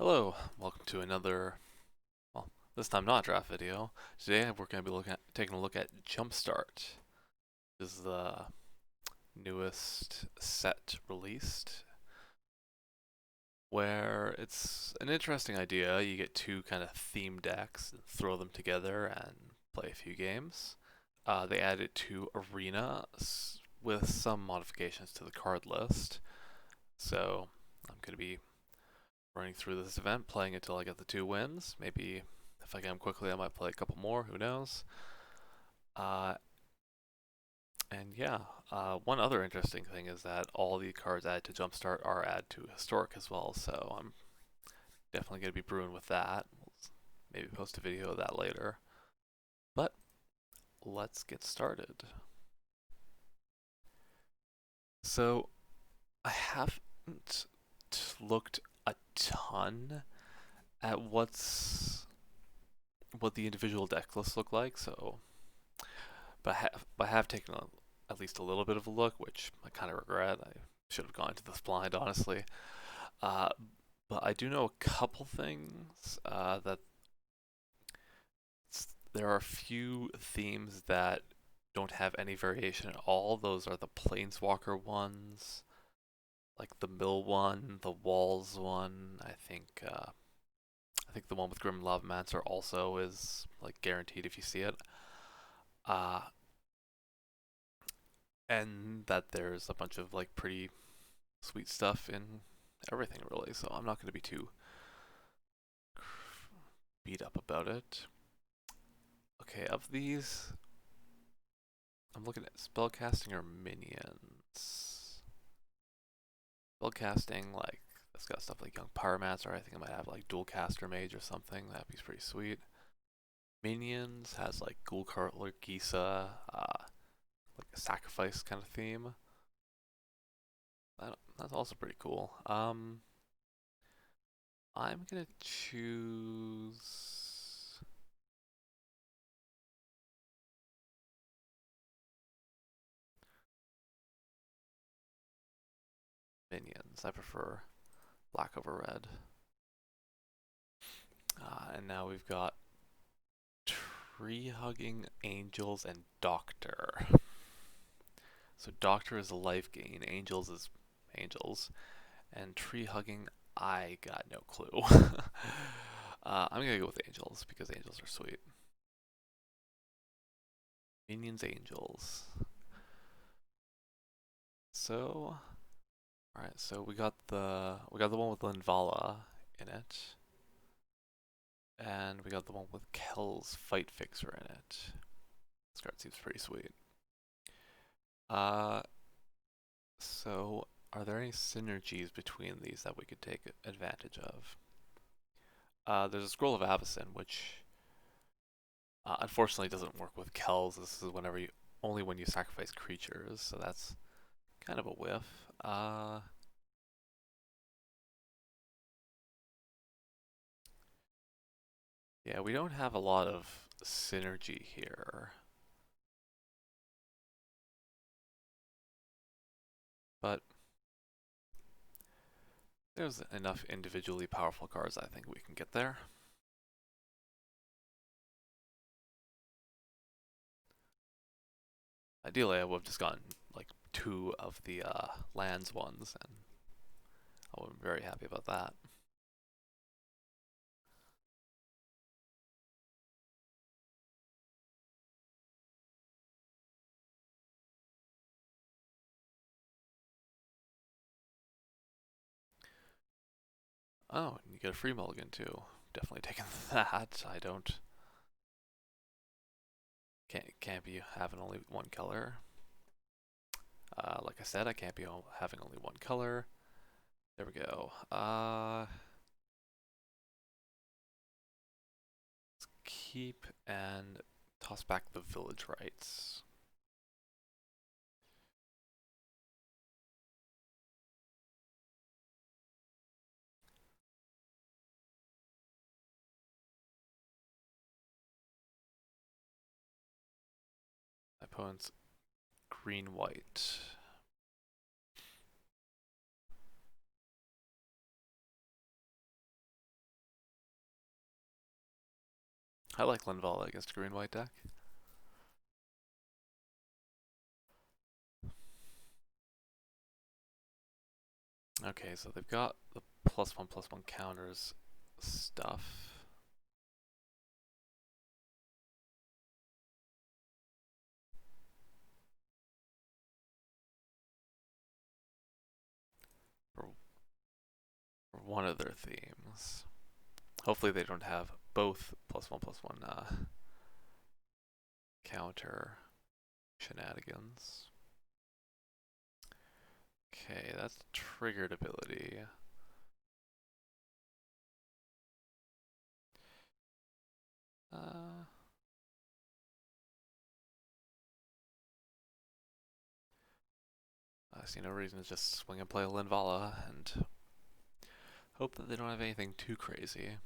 Hello, welcome to another, well, this time not draft video. Today we're going to be taking a look at Jumpstart. This is the newest set released, where it's an interesting idea. You get two kind of theme decks, throw them together and play a few games. They added to Arena with some modifications to the card list. So I'm going to be running through this event, playing it till I get the 2 wins. Maybe if I get them quickly, I might play a couple more. Who knows? Uh, and yeah, one other interesting thing is that all the cards added to Jumpstart are added to Historic as well. So I'm definitely going to be brewing with that. We'll maybe post a video of that later. But let's get started. So I haven't looked a ton at what the individual deck lists look like. So but I have taken at least a little bit of a look, which I kind of regret. I should have gone to this blind, honestly. Uh, but I do know a couple things that there are a few themes that don't have any variation at all. Those are the Planeswalker ones, like the Mill one, the Walls one. I think the one with Grim Lavamancer also is like guaranteed if you see it. Uh, and that there's a bunch of like pretty sweet stuff in everything really, so I'm not going to be too beat up about it. Okay, of these, I'm looking at spellcasting or minions. Spellcasting, like, it's got stuff like Young Pyromancer. I think I might have like Dual Caster Mage or something. That'd be pretty sweet. Minions has like Ghoul Cartler, Gisa, like a sacrifice kind of theme. That's also pretty cool. I'm gonna choose minions. I prefer black over red. And now we've got Tree Hugging, Angels, and Doctor. So Doctor is a life gain, Angels is Angels, and Tree Hugging, I got no clue. I'm gonna go with Angels because Angels are sweet. Minions, Angels. So, all right. So we got the one with Linvala in it, and we got the one with Kel's Fight Fixer in it. This card seems pretty sweet. Uh, so are there any synergies between these that we could take advantage of? There's a Scroll of Avacyn, which unfortunately doesn't work with Kells. This is only when you sacrifice creatures, so that's kind of a whiff. Yeah, we don't have a lot of synergy here, but there's enough individually powerful cards I think we can get there. Ideally, I would have just gotten like 2 of the lands ones, and I would be very happy about that. Oh, and you get a free mulligan too. Definitely taking that. I don't can't be having only one color. Like I said, I can't be having only one color. There we go. Let's keep and toss back the village rights. My opponent's green white. I like Linvala against a green-white deck. Okay, so they've got the +1/+1 counters stuff. For one of their themes. Hopefully they don't have both +1/+1 counter shenanigans. Okay, that's the triggered ability. I see no reason to just swing and play Linvala and hope that they don't have anything too crazy.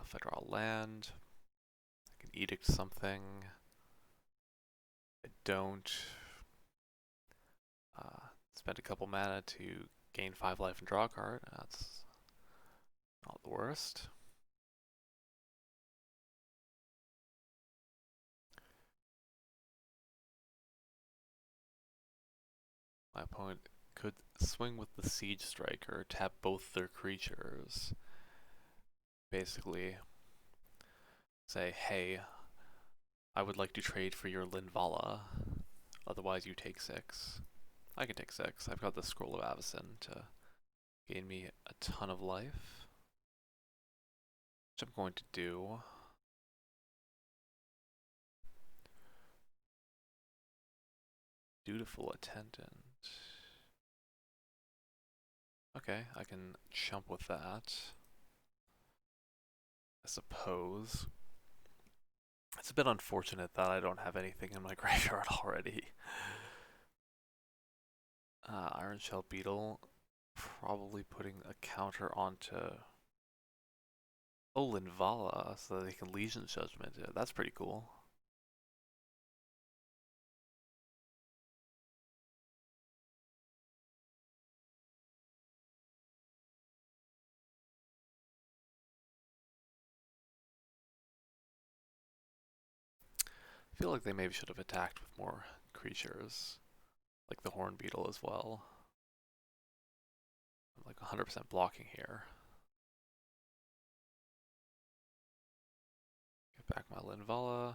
If I draw land, I can edict something. I don't. Spend a couple mana to gain 5 life and draw a card. That's not the worst. My opponent could swing with the Siege Striker, tap both their creatures. Basically say, hey, I would like to trade for your Linvala. Otherwise you take 6. I can take 6. I've got the Scroll of Avacyn to gain me a ton of life. Which I'm going to do. Dutiful Attendant. Okay, I can jump with that. I suppose. It's a bit unfortunate that I don't have anything in my graveyard already. Iron Shell Beetle. Probably putting a counter onto Linvala so that they can Legion Judgment it. That's pretty cool. I feel like they maybe should have attacked with more creatures, like the Horn Beetle as well. I'm like 100% blocking here. Get back my Linvala.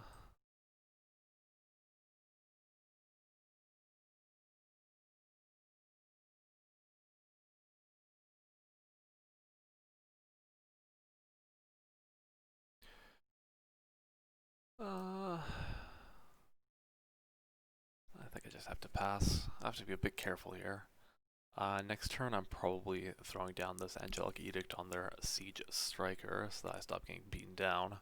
I think I just have to pass. I have to be a bit careful here. Next turn, I'm probably throwing down this Angelic Edict on their Siege Striker so that I stop getting beaten down.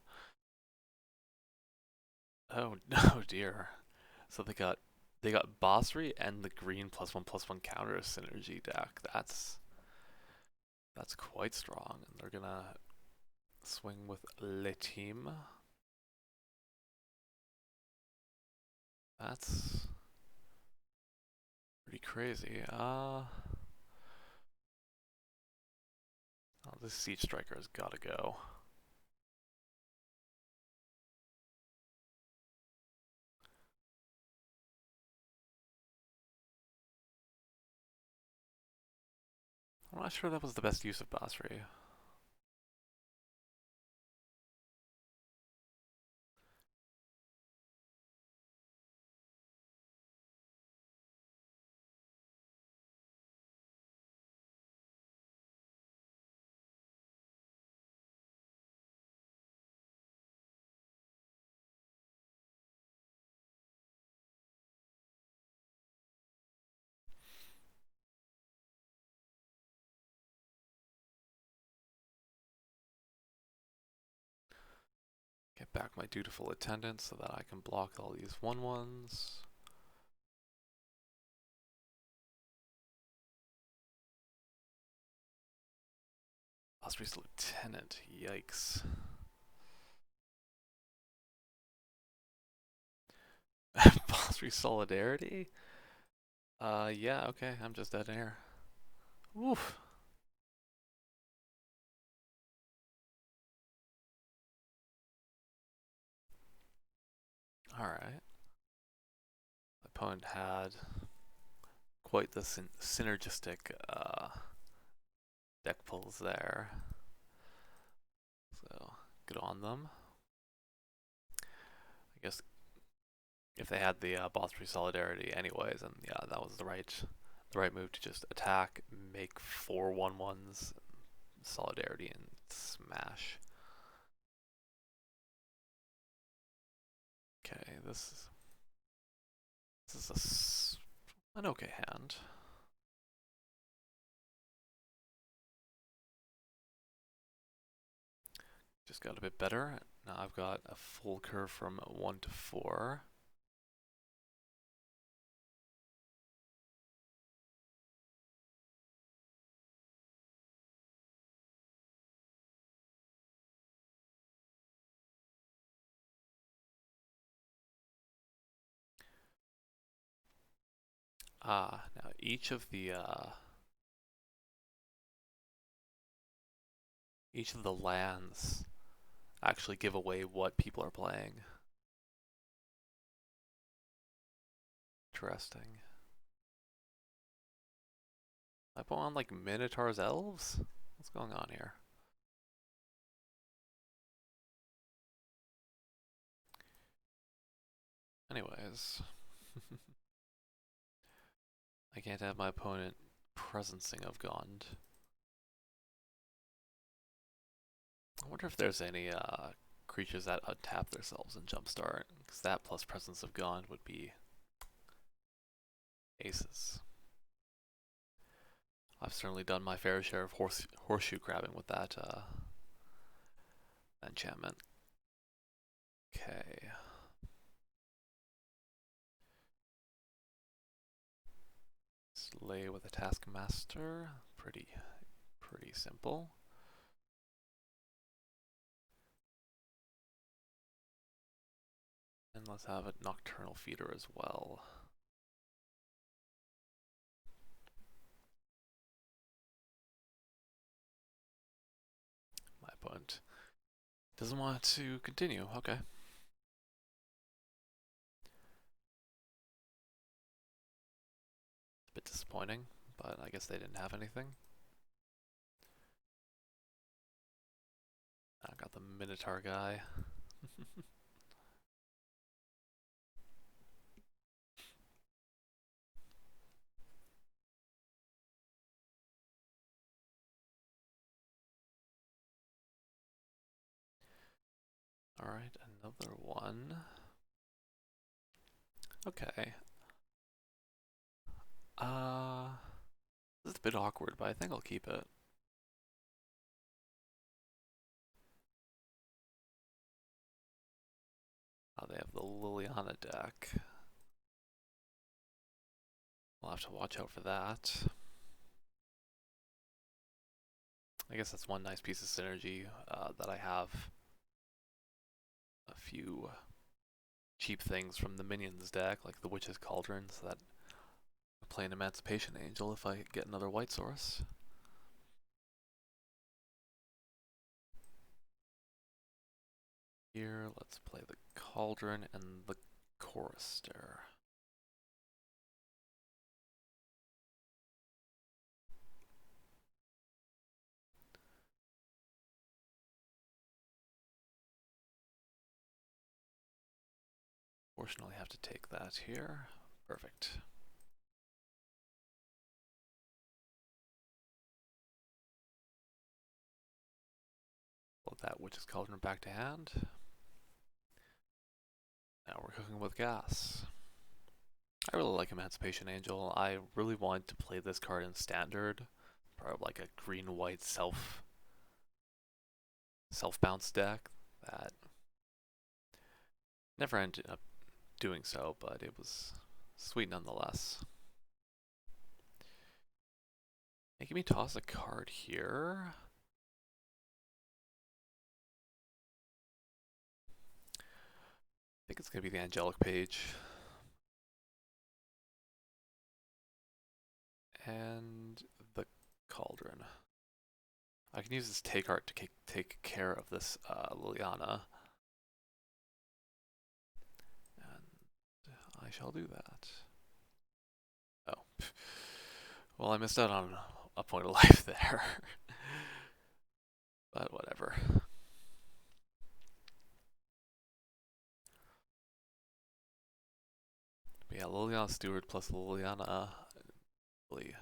Oh no, dear. So they got Basri and the green +1/+1 counter synergy deck. That's quite strong, and they're gonna swing with Le Team. That's pretty crazy. Oh, this Siege Striker has gotta go. I'm not sure that was the best use of Basri. Get back my Dutiful Attendant so that I can block all these 1/1s. Basri's Lieutenant, yikes. Basri Solidarity? Yeah, okay, I'm just dead air. Oof. Alright. My opponent had quite the synergistic deck pulls there. So, good on them. I guess if they had the ball 3 solidarity anyways, and yeah, that was the right move to just attack, make 4 1/1s, solidarity, and smash. Okay, this is an okay hand. Just got a bit better. Now I've got a full curve from 1 to 4. Now each of the lands actually give away what people are playing. Interesting. I put on like Minotaur's Elves? What's going on here? Anyways. I can't have my opponent presencing of Gond. I wonder if there's any creatures that untap themselves in Jumpstart, because that plus Presence of Gond would be aces. I've certainly done my fair share of horseshoe grabbing with that enchantment. Okay. Slay with a Taskmaster. Pretty simple. And let's have a Nocturnal Feeder as well. My opponent doesn't want to continue. Okay. A bit disappointing, but I guess they didn't have anything. I got the Minotaur guy. Alright, another one. Okay. This is a bit awkward, but I think I'll keep it. They have the Liliana deck. We'll have to watch out for that. I guess that's one nice piece of synergy that I have. A few cheap things from the Minions deck, like the Witch's Cauldron, so that I play an Emancipation Angel if I get another white source. Here, let's play the Cauldron and the Chorister. Fortunately, I have to take that here. Perfect. Put that Witch's Cauldron back to hand. Now we're cooking with gas. I really like Emancipation Angel. I really want to play this card in Standard. Probably like a green-white self-bounce deck that never ended up doing so, but it was sweet nonetheless. Making me toss a card here. I think it's going to be the Angelic Page. And the Cauldron. I can use this take art to take care of this Liliana. I shall do that. Oh. Well, I missed out on a point of life there. But whatever. But yeah, Liliana Stewart plus Liliana really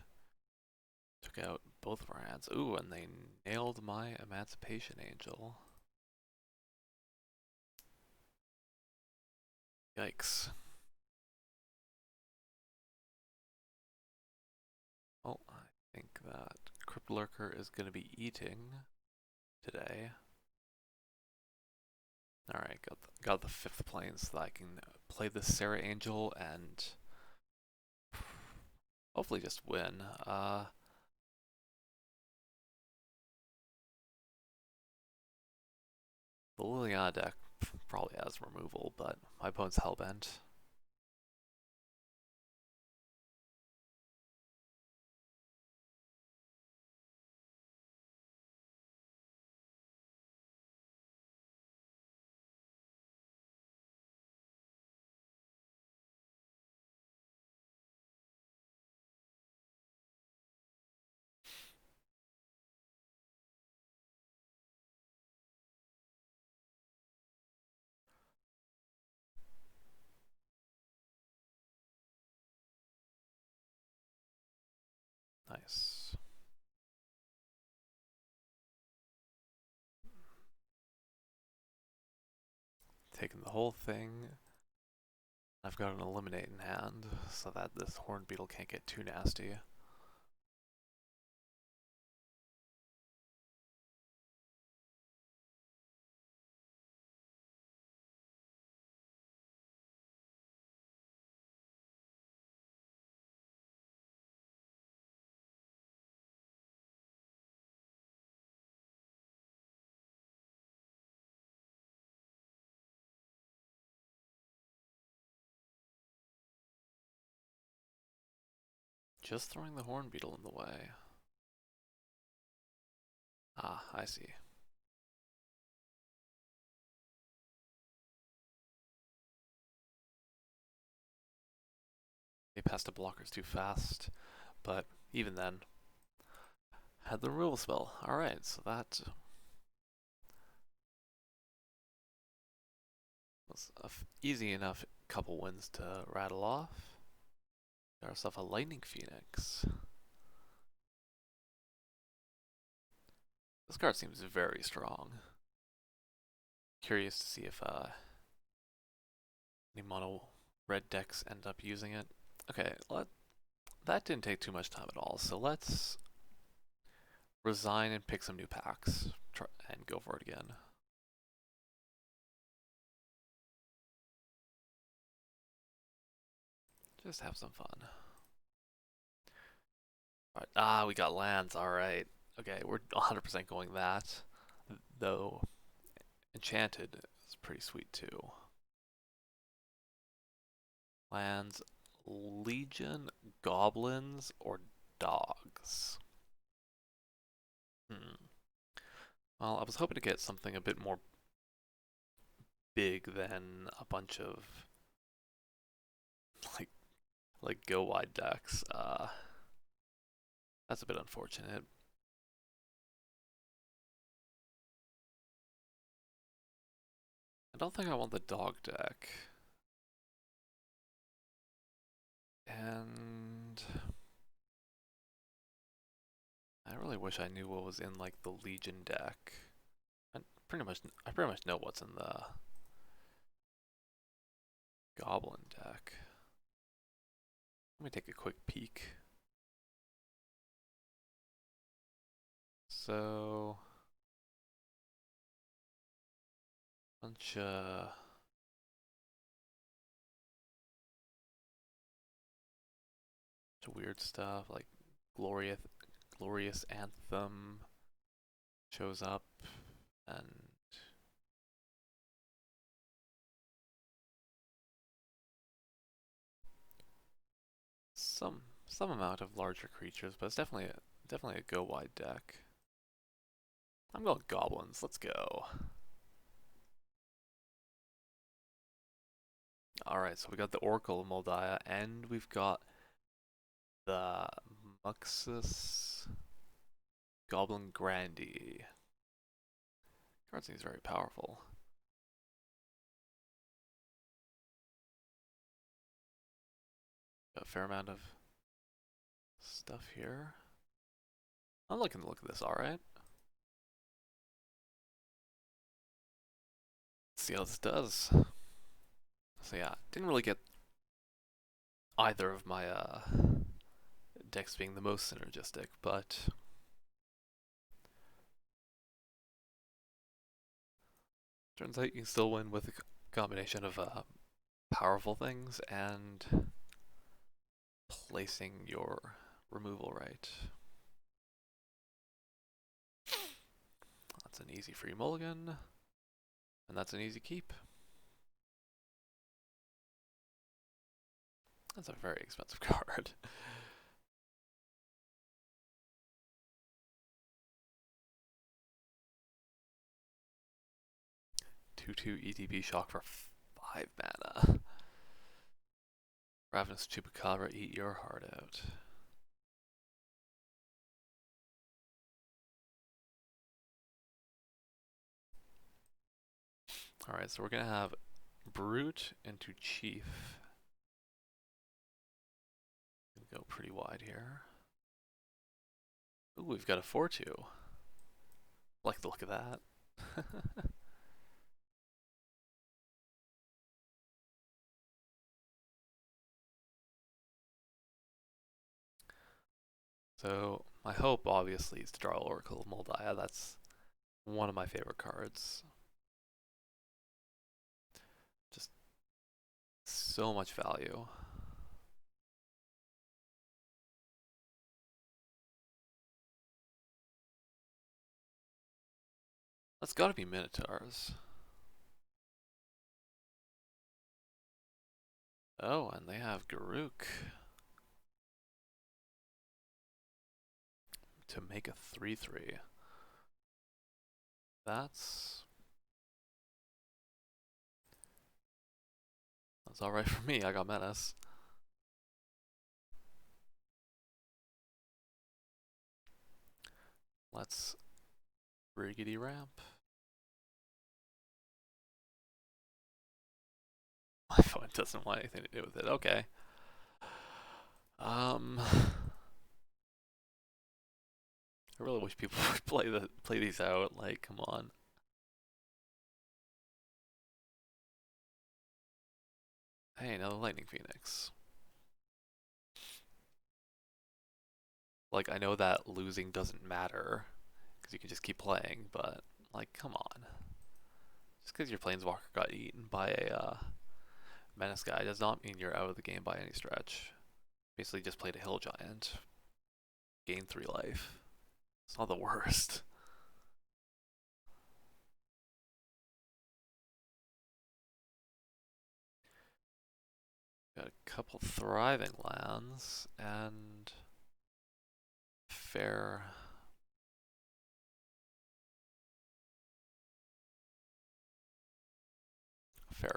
took out both of our hands. Ooh, and they nailed my Emancipation Angel. Yikes. Well, I think that Crypt Lurker is going to be eating today. Alright, got the 5th plane so that I can play the Sarah Angel and hopefully just win. The Liliana deck probably has removal, but my opponent's Hellbent. Nice. Taking the whole thing. I've got an Eliminate in hand, so that this Horned Beetle can't get too nasty. Just throwing the Horned Beetle in the way. Ah, I see. They passed the blockers too fast, but even then, had the removal spell. Alright, so that was an easy enough couple wins to rattle off. Got ourselves a Lightning Phoenix. This card seems very strong. Curious to see if any mono red decks end up using it. Okay, that didn't take too much time at all, so let's resign and pick some new packs and go for it again. Just have some fun. Alright, ah, we got lands, alright. Okay, we're 100% going that. Though, Enchanted is pretty sweet too. Lands, Legion, Goblins, or Dogs? Well, I was hoping to get something a bit more big than a bunch of like go wide decks. That's a bit unfortunate. I don't think I want the dog deck. And I really wish I knew what was in like the Legion deck. I pretty much know what's in the Goblin deck. Let me take a quick peek. So, bunch of weird stuff like Glorious Anthem shows up, and some amount of larger creatures, but it's definitely a go wide deck. I'm going Goblins. Let's go. Alright, so we got the Oracle of Moldaya, and we've got the Muxus Goblin Grandee. Card seems very powerful. Got a fair amount of stuff here. I'm liking the look of this, alright. See how this does. So yeah, didn't really get either of my decks being the most synergistic, but turns out you can still win with a combination of powerful things and placing your removal right. That's an easy free mulligan, and that's an easy keep. That's a very expensive card. 2/2 ETB shock for 5 mana. Ravenous Chupacabra, eat your heart out. Alright, so we're gonna have Brute into Chief. Go pretty wide here. Ooh, we've got a 4/2. Like the look of that. So my hope obviously is to draw Oracle of Moldaya. That's one of my favorite cards. Just so much value. That's gotta be Minotaurs. Oh, and they have Garuk to make a 3/3. That's alright for me. I got Menace. Let's riggedy ramp. My phone doesn't want anything to do with it. Okay. I really wish people would play these out. Like, come on. Hey, another Lightning Phoenix. Like, I know that losing doesn't matter because you can just keep playing, but like, come on. Just because your Planeswalker got eaten by a Menace guy does not mean you're out of the game by any stretch. Basically, just played a Hill Giant, gained 3 life. It's not the worst. Got a couple thriving lands and fair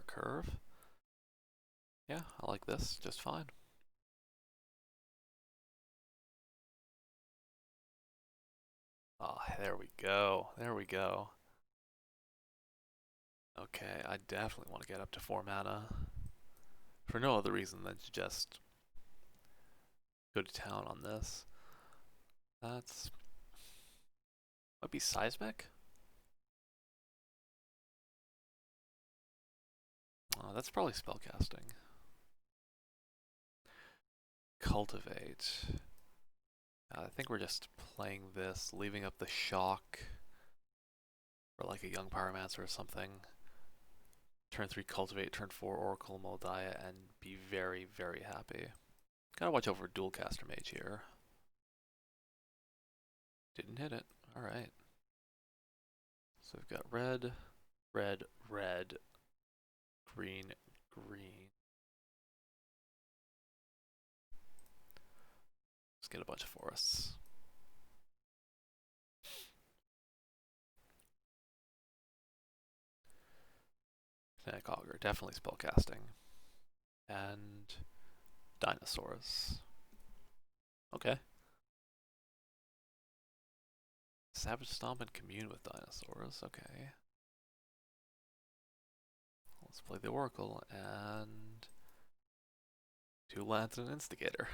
curve. Yeah, I like this just fine. Oh, there we go. There we go. Okay, I definitely want to get up to 4 mana. For no other reason than to just go to town on this. That's... might be Seismic? Oh, that's probably spellcasting. Cultivate. I think we're just playing this, leaving up the shock for like a young Pyromancer or something. Turn 3 Cultivate, turn 4 Oracle Moldaya, and be very, very happy. Gotta watch over Dualcaster Mage here. Didn't hit it. Alright. So we've got red, red, red, green, green. Let's get a bunch of forests. Kinetic Augur, definitely spellcasting. and dinosaurs. Okay. Savage Stomp and commune with dinosaurs. Okay. Let's play the Oracle and 2 lands and an Instigator.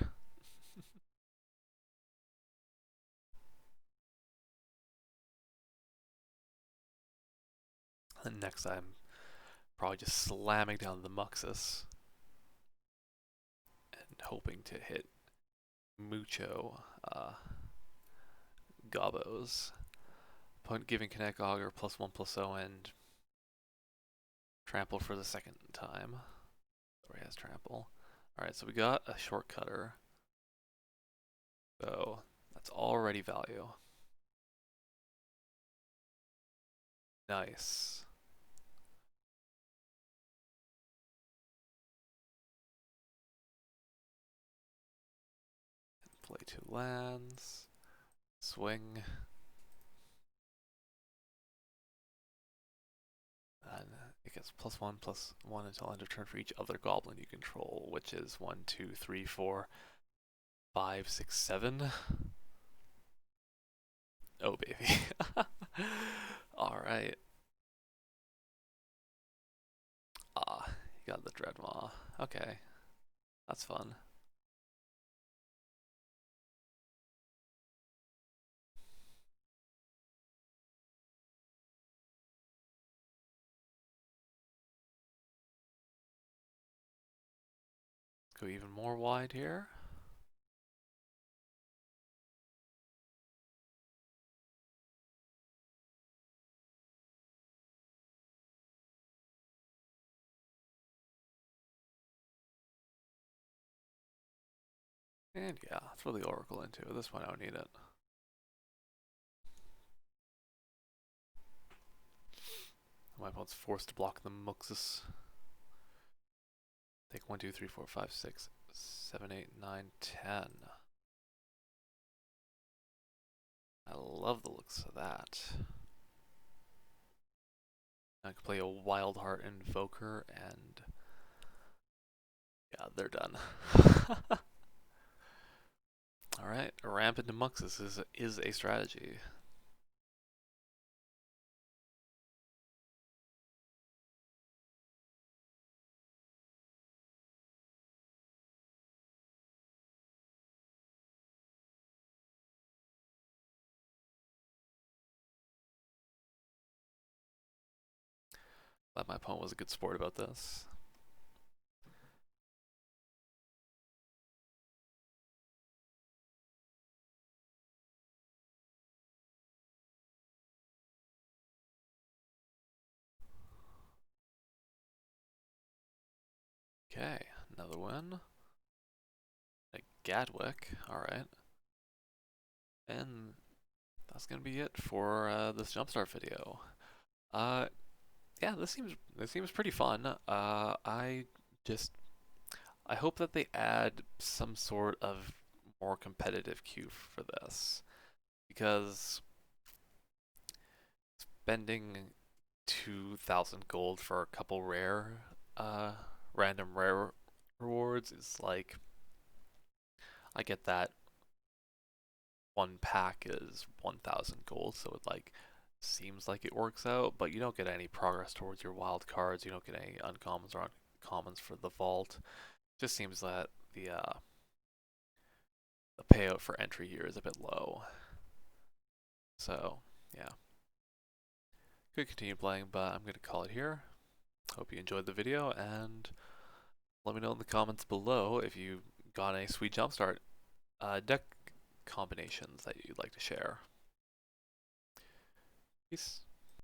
And next I'm probably just slamming down the Muxus and hoping to hit mucho gobos. Opponent giving Connect Augur +1/+0 and trample for the second time. Or he has trample. Alright, so we got a shortcutter. So that's already value. Nice. Play 2 lands. Swing. And it gets +1/+1 until end of turn for each other goblin you control, which is 1, 2, 3, 4, 5, 6, 7. Oh baby. Alright. You got the Dreadmaw. Okay. That's fun. Go even more wide here. And yeah, throw the Oracle into it. This one I don't need it. My opponent's forced to block the Muxus. Take 1, 2, 3, 4, 5, 6, 7, 8, 9, 10. I love the looks of that. I can play a Wild Heart Invoker and yeah, they're done. Alright, ramp into Muxus is a strategy. Glad my opponent was a good sport about this. Okay, another win. A Gadwick, alright. And that's gonna be it for this Jumpstart video. Yeah, this seems pretty fun. I hope that they add some sort of more competitive queue for this, because spending 2,000 gold for a couple rare, random rare rewards is like, I get that one pack is 1,000 gold, so it like seems like it works out, but you don't get any progress towards your wild cards. You don't get any uncommons or uncommons for the vault. It just seems that the payout for entry here is a bit low. So yeah, could continue playing, but I'm gonna call it here. Hope you enjoyed the video, and let me know in the comments below if you got any sweet Jumpstart deck combinations that you'd like to share. Peace.